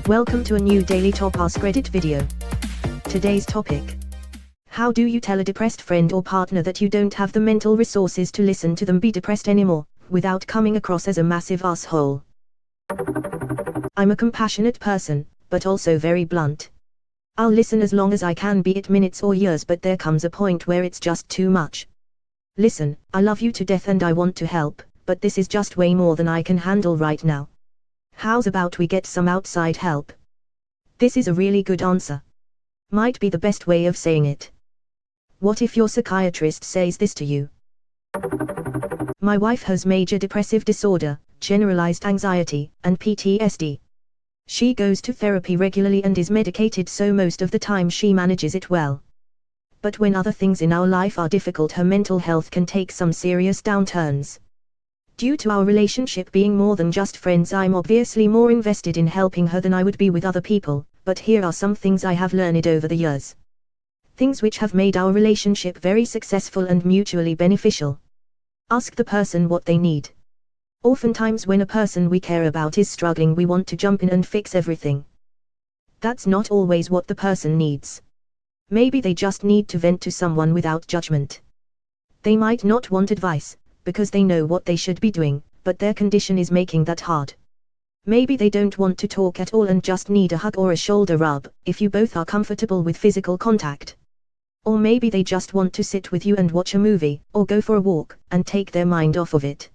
Welcome to a new daily top Askreddit video. Today's topic: how do you tell a depressed friend or partner that you don't have the mental resources to listen to them be depressed anymore, without coming across as a massive asshole? I'm a compassionate person, but also very blunt. I'll listen as long as I can, be it minutes or years, but there comes a point where it's just too much. Listen, I love you to death and I want to help, but this is just way more than I can handle right now. How's about we get some outside help? This is a really good answer. Might be the best way of saying it. What if your psychiatrist says this to you? My wife has major depressive disorder, generalized anxiety, and PTSD. She goes to therapy regularly and is medicated, so most of the time she manages it well. But when other things in our life are difficult, her mental health can take some serious downturns. Due to our relationship being more than just friends, I'm obviously more invested in helping her than I would be with other people, but here are some things I have learned over the years. Things which have made our relationship very successful and mutually beneficial. Ask the person what they need. Oftentimes when a person we care about is struggling, we want to jump in and fix everything. That's not always what the person needs. Maybe they just need to vent to someone without judgment. They might not want advice, because they know what they should be doing, but their condition is making that hard. Maybe they don't want to talk at all and just need a hug or a shoulder rub, if you both are comfortable with physical contact. Or maybe they just want to sit with you and watch a movie, or go for a walk, and take their mind off of it.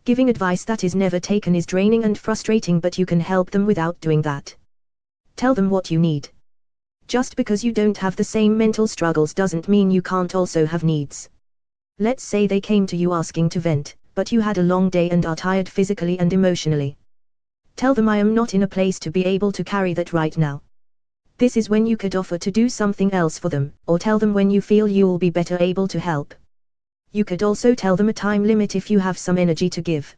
Giving advice that is never taken is draining and frustrating, but you can help them without doing that. Tell them what you need. Just because you don't have the same mental struggles doesn't mean you can't also have needs. Let's say they came to you asking to vent, but you had a long day and are tired physically and emotionally. Tell them, I am not in a place to be able to carry that right now. This is when you could offer to do something else for them, or tell them when you feel you will be better able to help. You could also tell them a time limit if you have some energy to give.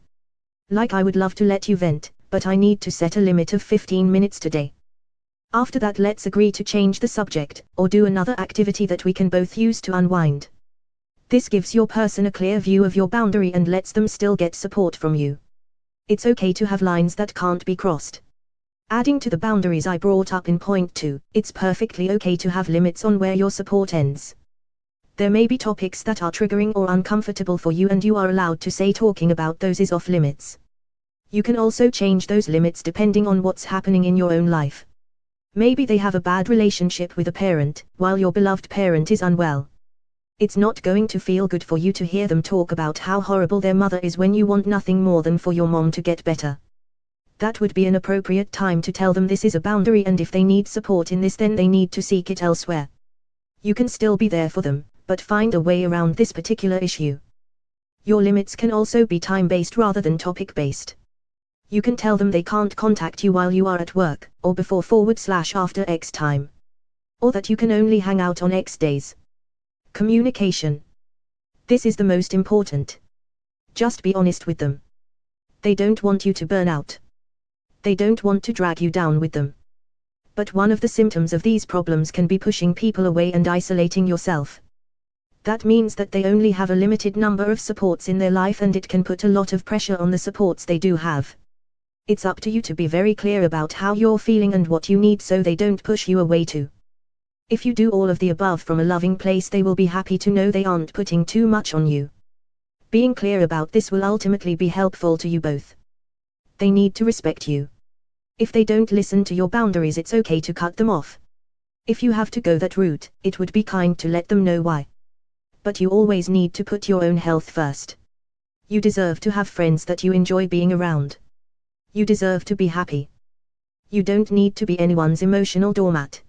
Like, I would love to let you vent, but I need to set a limit of 15 minutes today. After that, let's agree to change the subject, or do another activity that we can both use to unwind. This gives your person a clear view of your boundary and lets them still get support from you. It's okay to have lines that can't be crossed. Adding to the boundaries I brought up in point 2, it's perfectly okay to have limits on where your support ends. There may be topics that are triggering or uncomfortable for you, and you are allowed to say talking about those is off limits. You can also change those limits depending on what's happening in your own life. Maybe they have a bad relationship with a parent, while your beloved parent is unwell. It's not going to feel good for you to hear them talk about how horrible their mother is when you want nothing more than for your mom to get better. That would be an appropriate time to tell them this is a boundary, and if they need support in this, then they need to seek it elsewhere. You can still be there for them, but find a way around this particular issue. Your limits can also be time-based rather than topic-based. You can tell them they can't contact you while you are at work, or before/after X time. Or that you can only hang out on X days. Communication. This is the most important. Just be honest with them. They don't want you to burn out. They don't want to drag you down with them. But one of the symptoms of these problems can be pushing people away and isolating yourself. That means that they only have a limited number of supports in their life, and it can put a lot of pressure on the supports they do have. It's up to you to be very clear about how you're feeling and what you need, so they don't push you away too. If you do all of the above from a loving place, they will be happy to know they aren't putting too much on you. Being clear about this will ultimately be helpful to you both. They need to respect you. If they don't listen to your boundaries, it's okay to cut them off. If you have to go that route, it would be kind to let them know why. But you always need to put your own health first. You deserve to have friends that you enjoy being around. You deserve to be happy. You don't need to be anyone's emotional doormat.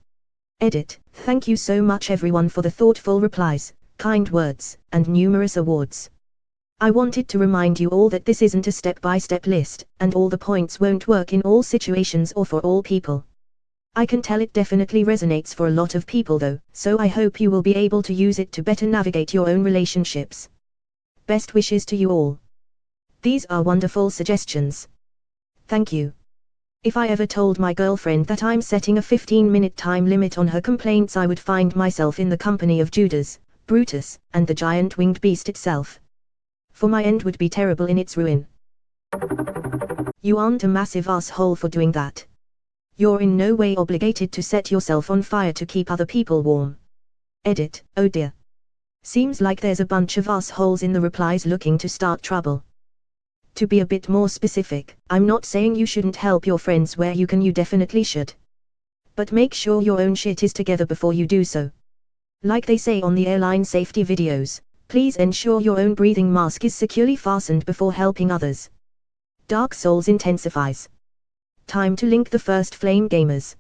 Edit. Thank you so much everyone for the thoughtful replies, kind words, and numerous awards. I wanted to remind you all that this isn't a step-by-step list, and all the points won't work in all situations or for all people. I can tell it definitely resonates for a lot of people though, so I hope you will be able to use it to better navigate your own relationships. Best wishes to you all. These are wonderful suggestions. Thank you. If I ever told my girlfriend that I'm setting a 15-minute time limit on her complaints, I would find myself in the company of Judas, Brutus, and the giant winged beast itself. For my end would be terrible in its ruin. You aren't a massive asshole for doing that. You're in no way obligated to set yourself on fire to keep other people warm. Edit, oh dear. Seems like there's a bunch of assholes in the replies looking to start trouble. To be a bit more specific, I'm not saying you shouldn't help your friends where you can, you definitely should. But make sure your own shit is together before you do so. Like they say on the airline safety videos, please ensure your own breathing mask is securely fastened before helping others. Dark Souls intensifies. Time to link the first flame gamers.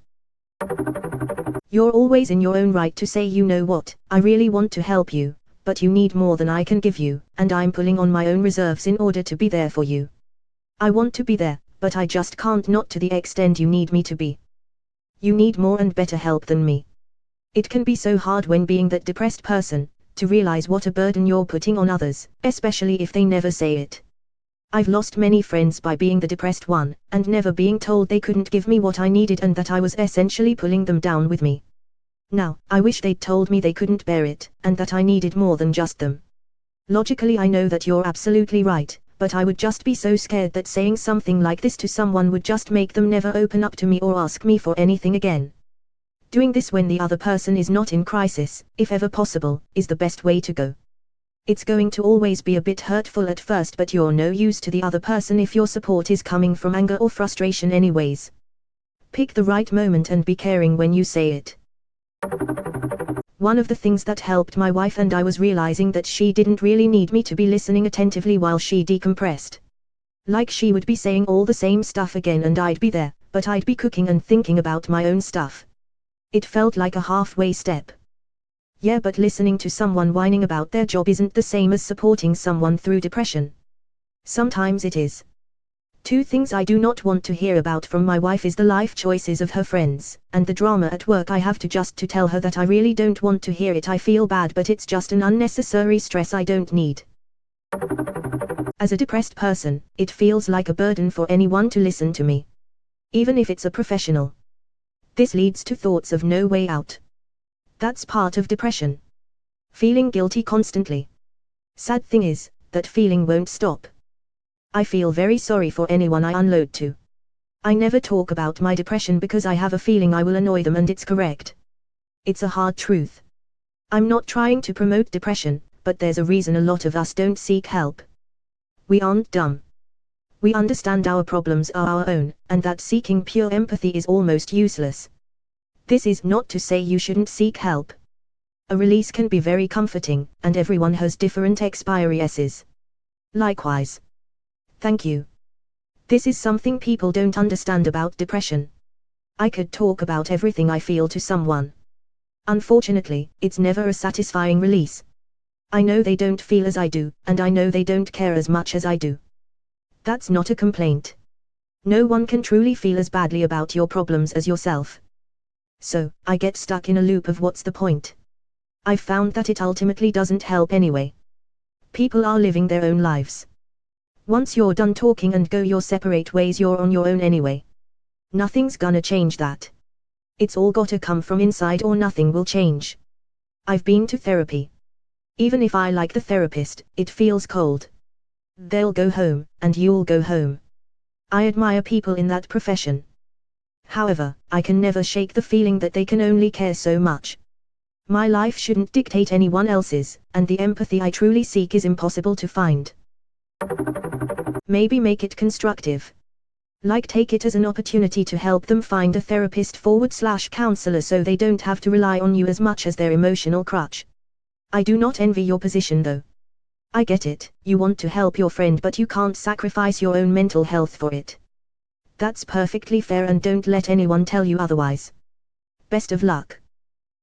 You're always in your own right to say, you know what, I really want to help you, but you need more than I can give you, and I'm pulling on my own reserves in order to be there for you. I want to be there, but I just can't, not to the extent you need me to be. You need more and better help than me. It can be so hard when being that depressed person, to realize what a burden you're putting on others, especially if they never say it. I've lost many friends by being the depressed one, and never being told they couldn't give me what I needed and that I was essentially pulling them down with me. Now, I wish they'd told me they couldn't bear it, and that I needed more than just them. Logically I know that you're absolutely right, but I would just be so scared that saying something like this to someone would just make them never open up to me or ask me for anything again. Doing this when the other person is not in crisis, if ever possible, is the best way to go. It's going to always be a bit hurtful at first, but you're no use to the other person if your support is coming from anger or frustration anyways. Pick the right moment and be caring when you say it. One of the things that helped my wife and I was realizing that she didn't really need me to be listening attentively while she decompressed. Like she would be saying all the same stuff again and I'd be there, but I'd be cooking and thinking about my own stuff. It felt like a halfway step. Yeah, but listening to someone whining about their job isn't the same as supporting someone through depression. Sometimes it is. Two things I do not want to hear about from my wife is the life choices of her friends, and the drama at work. I have to tell her that I really don't want to hear it. I feel bad, but it's just an unnecessary stress I don't need. As a depressed person, it feels like a burden for anyone to listen to me. Even if it's a professional. This leads to thoughts of no way out. That's part of depression. Feeling guilty constantly. Sad thing is, that feeling won't stop. I feel very sorry for anyone I unload to. I never talk about my depression because I have a feeling I will annoy them, and it's correct. It's a hard truth. I'm not trying to promote depression, but there's a reason a lot of us don't seek help. We aren't dumb. We understand our problems are our own, and that seeking pure empathy is almost useless. This is not to say you shouldn't seek help. A release can be very comforting, and everyone has different experiences. Likewise. Thank you. This is something people don't understand about depression. I could talk about everything I feel to someone. Unfortunately, it's never a satisfying release. I know they don't feel as I do, and I know they don't care as much as I do. That's not a complaint. No one can truly feel as badly about your problems as yourself. So, I get stuck in a loop of what's the point? I've found that it ultimately doesn't help anyway. People are living their own lives. Once you're done talking and go your separate ways, you're on your own anyway. Nothing's gonna change that. It's all gotta come from inside or nothing will change. I've been to therapy. Even if I like the therapist, it feels cold. They'll go home, and you'll go home. I admire people in that profession. However, I can never shake the feeling that they can only care so much. My life shouldn't dictate anyone else's, and the empathy I truly seek is impossible to find. Maybe make it constructive. Like take it as an opportunity to help them find a therapist/counselor so they don't have to rely on you as much as their emotional crutch. I do not envy your position though. I get it, you want to help your friend but you can't sacrifice your own mental health for it. That's perfectly fair and don't let anyone tell you otherwise. Best of luck.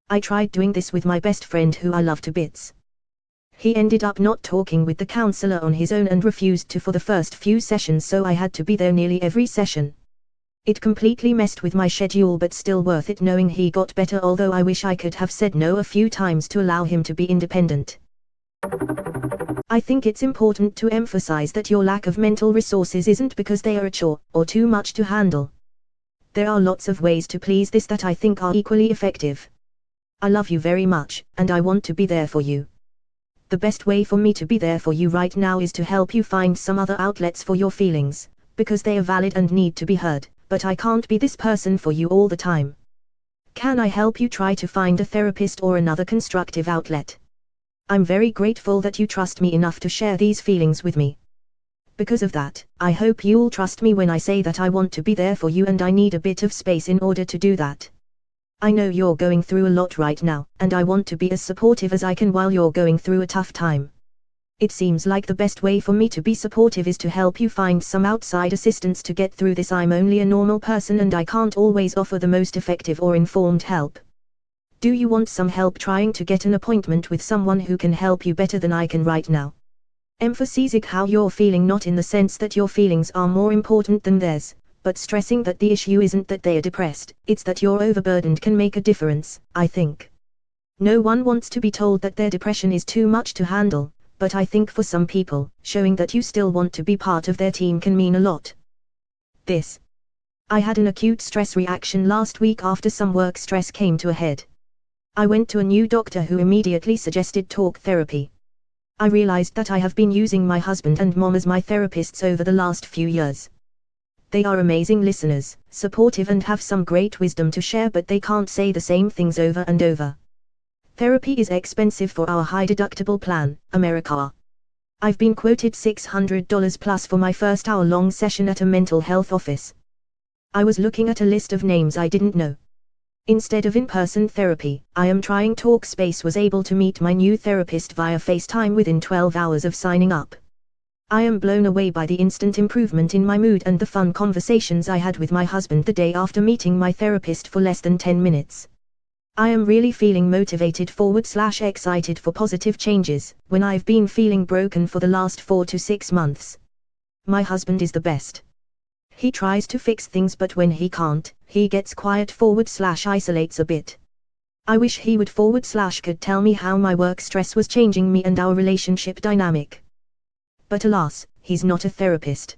I tried doing this with my best friend who I love to bits. He ended up not talking with the counselor on his own and refused to for the first few sessions, so I had to be there nearly every session. It completely messed with my schedule, but still worth it knowing he got better, although I wish I could have said no a few times to allow him to be independent. I think it's important to emphasize that your lack of mental resources isn't because they are a chore, or too much to handle. There are lots of ways to please this that I think are equally effective. I love you very much, and I want to be there for you. The best way for me to be there for you right now is to help you find some other outlets for your feelings, because they are valid and need to be heard, but I can't be this person for you all the time. Can I help you try to find a therapist or another constructive outlet? I'm very grateful that you trust me enough to share these feelings with me. Because of that, I hope you'll trust me when I say that I want to be there for you and I need a bit of space in order to do that. I know you're going through a lot right now, and I want to be as supportive as I can while you're going through a tough time. It seems like the best way for me to be supportive is to help you find some outside assistance to get through this. I'm only a normal person and I can't always offer the most effective or informed help. Do you want some help trying to get an appointment with someone who can help you better than I can right now? Emphasizing how you're feeling, not in the sense that your feelings are more important than theirs, but stressing that the issue isn't that they are depressed, it's that you're overburdened can make a difference, I think. No one wants to be told that their depression is too much to handle, but I think for some people, showing that you still want to be part of their team can mean a lot. I had an acute stress reaction last week after some work stress came to a head. I went to a new doctor who immediately suggested talk therapy. I realized that I have been using my husband and mom as my therapists over the last few years. They are amazing listeners, supportive and have some great wisdom to share, but they can't say the same things over and over. Therapy is expensive for our high deductible plan, America. I've been quoted $600 plus for my first hour-long session at a mental health office. I was looking at a list of names I didn't know. Instead of in-person therapy, I am trying Talkspace. Was able to meet my new therapist via FaceTime within 12 hours of signing up. I am blown away by the instant improvement in my mood and the fun conversations I had with my husband the day after meeting my therapist for less than 10 minutes. I am really feeling motivated / excited for positive changes, when I've been feeling broken for the last 4 to 6 months. My husband is the best. He tries to fix things, but when he can't, he gets quiet / isolates a bit. I wish he would / could tell me how my work stress was changing me and our relationship dynamic. But alas, he's not a therapist.